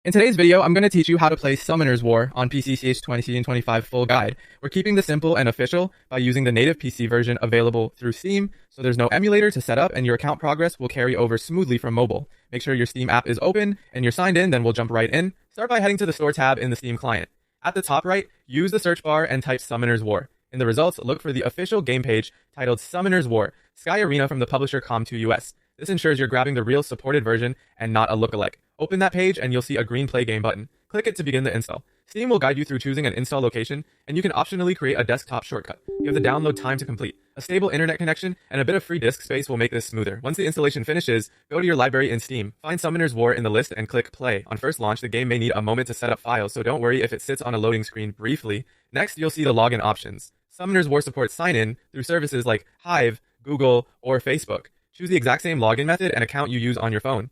In today's video, I'm going to teach you how to play Summoner's War on PC CH20 and 25 full guide. We're keeping this simple and official by using the native PC version available through Steam, so there's no emulator to set up and your account progress will carry over smoothly from mobile. Make sure your Steam app is open and you're signed in, then we'll jump right in. Start by heading to the Store tab in the Steam client. At the top right, use the search bar and type Summoner's War. In the results, look for the official game page titled Summoner's War, Sky Arena from the publisher Com2 US. This ensures you're grabbing the real supported version and not a lookalike. Open that page and you'll see a green play game button. Click it to begin the install. Steam will guide you through choosing an install location, and you can optionally create a desktop shortcut. You have the download time to complete. A stable internet connection and a bit of free disk space will make this smoother. Once the installation finishes, go to your library in Steam. Find Summoner's War in the list and click play. On first launch, the game may need a moment to set up files, so don't worry if it sits on a loading screen briefly. Next, you'll see the login options. Summoner's War supports sign-in through services like Hive, Google, or Facebook. Choose the exact same login method and account you use on your phone.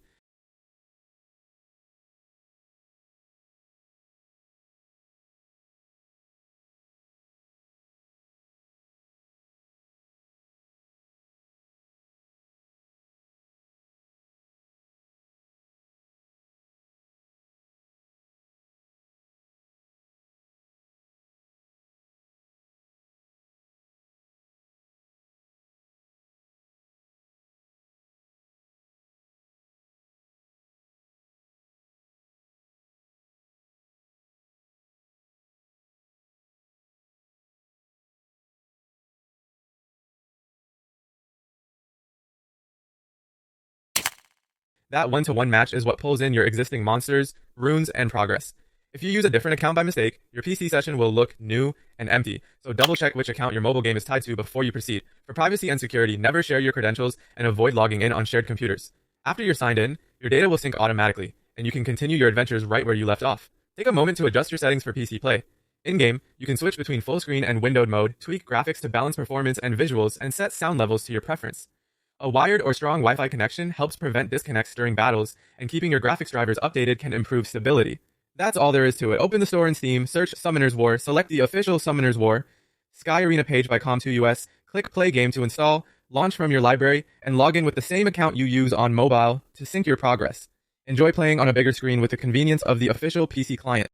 That one-to-one match is what pulls in your existing monsters, runes, and progress. If you use a different account by mistake, your PC session will look new and empty, so double-check which account your mobile game is tied to before you proceed. For privacy and security, never share your credentials and avoid logging in on shared computers. After you're signed in, your data will sync automatically, and you can continue your adventures right where you left off. Take a moment to adjust your settings for PC play. In-game, you can switch between full screen and windowed mode, tweak graphics to balance performance and visuals, and set sound levels to your preference. A wired or strong Wi-Fi connection helps prevent disconnects during battles, and keeping your graphics drivers updated can improve stability. That's all there is to it. Open the store in Steam, search Summoner's War, select the official Summoner's War, Sky Arena page by Com2 US, click Play Game to install, launch from your library, and log in with the same account you use on mobile to sync your progress. Enjoy playing on a bigger screen with the convenience of the official PC client.